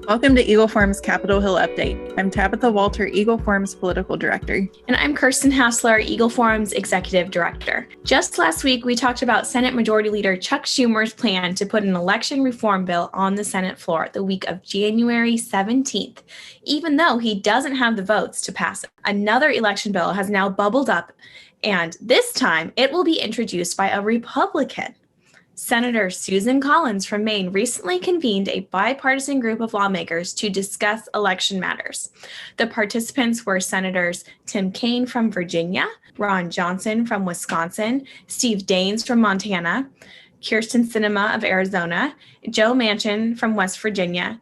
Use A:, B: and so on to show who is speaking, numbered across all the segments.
A: Welcome to Eagle Forum's Capitol Hill Update. I'm Tabitha Walter, Eagle Forum's Political Director.
B: And I'm Kirsten Hassler, Eagle Forum's Executive Director. Just last week, we talked about Senate Majority Leader Chuck Schumer's plan to put an election reform bill on the Senate floor the week of January 17th, even though he doesn't have the votes to pass it. Another election bill has now bubbled up, and this time it will be introduced by a Republican. Senator Susan Collins from Maine recently convened a bipartisan group of lawmakers to discuss election matters. The participants were Senators Tim Kaine from Virginia, Ron Johnson from Wisconsin, Steve Daines from Montana, Kyrsten Sinema of Arizona, Joe Manchin from West Virginia,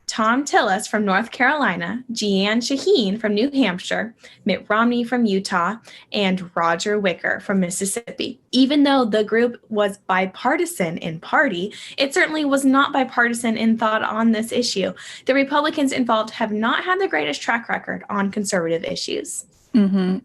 B: Tom Tillis from North Carolina, Jeanne Shaheen from New Hampshire, Mitt Romney from Utah, and Roger Wicker from Mississippi. Even though the group was bipartisan in party, it certainly was not bipartisan in thought on this issue. The Republicans involved have not had the greatest track record on conservative issues.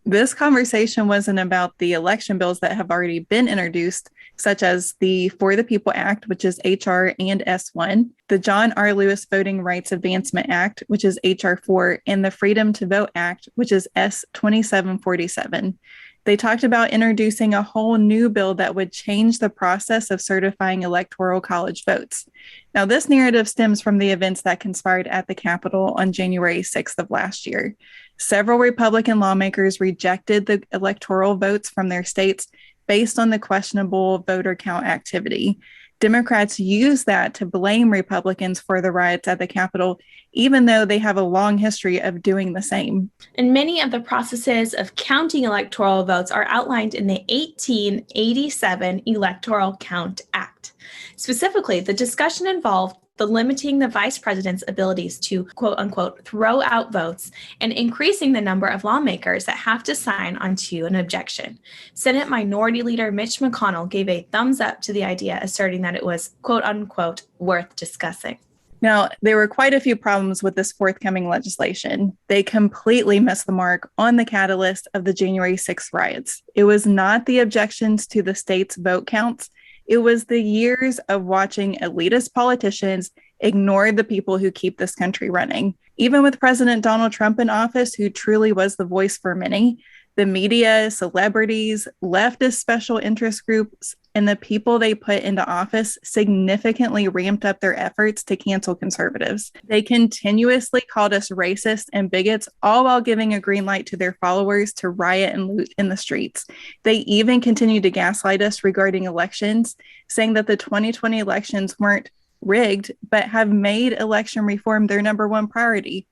A: This conversation wasn't about the election bills that have already been introduced, such as the For the People Act, which is HR and S1, the John R. Lewis Voting Rights Advancement Act, which is HR 4, and the Freedom to Vote Act, which is S 2747. They talked about introducing a whole new bill that would change the process of certifying electoral college votes. Now, this narrative stems from the events that conspired at the Capitol on January 6th of last year. Several Republican lawmakers rejected the electoral votes from their states based on the questionable voter count activity. Democrats used that to blame Republicans for the riots at the Capitol, even though they have a long history of doing the same.
B: And many of the processes of counting electoral votes are outlined in the 1887 Electoral Count Act. Specifically, the discussion involved the limiting the vice president's abilities to, quote unquote, throw out votes and increasing the number of lawmakers that have to sign onto an objection. Senate Minority Leader Mitch McConnell gave a thumbs up to the idea, asserting that it was, quote unquote, worth discussing.
A: Now, there were quite a few problems with this forthcoming legislation. They completely missed the mark on the catalyst of the January 6th riots. It was not the objections to the state's vote counts. It was the years of watching elitist politicians ignore the people who keep this country running. Even with President Donald Trump in office, who truly was the voice for many, the media, celebrities, leftist special interest groups, and the people they put into office significantly ramped up their efforts to cancel conservatives. They continuously called us racist and bigots, all while giving a green light to their followers to riot and loot in the streets. They even continued to gaslight us regarding elections, saying that the 2020 elections weren't rigged, but have made election reform their number one priority.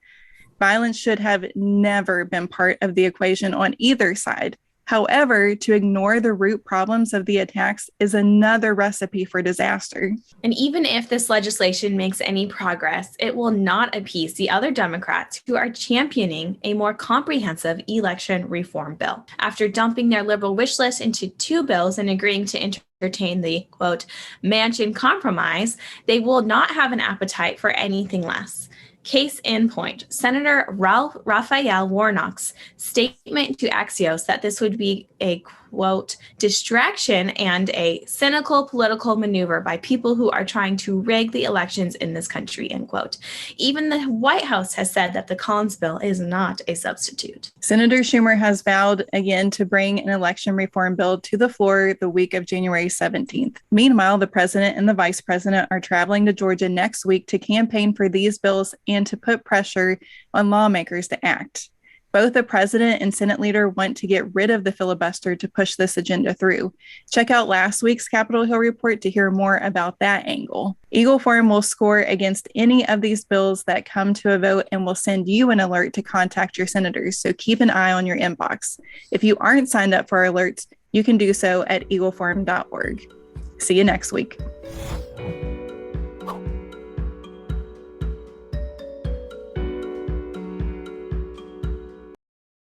A: Violence should have never been part of the equation on either side. However, to ignore the root problems of the attacks is another recipe for disaster.
B: And even if this legislation makes any progress, it will not appease the other Democrats who are championing a more comprehensive election reform bill. After dumping their liberal wish list into two bills and agreeing to entertain the, quote, Manchin compromise, they will not have an appetite for anything less. Case in point, Senator Raphael Warnock's statement to Axios that this would be a, quote, distraction and a cynical political maneuver by people who are trying to rig the elections in this country, end quote. Even the White House has said that the Collins bill is not a substitute.
A: Senator Schumer has vowed again to bring an election reform bill to the floor the week of January 17th. Meanwhile, the president and the vice president are traveling to Georgia next week to campaign for these bills and to put pressure on lawmakers to act. Both the president and Senate leader want to get rid of the filibuster to push this agenda through. Check out last week's Capitol Hill report to hear more about that angle. Eagle Forum will score against any of these bills that come to a vote and will send you an alert to contact your senators, so keep an eye on your inbox. If you aren't signed up for our alerts, you can do so at eagleforum.org. See you next week.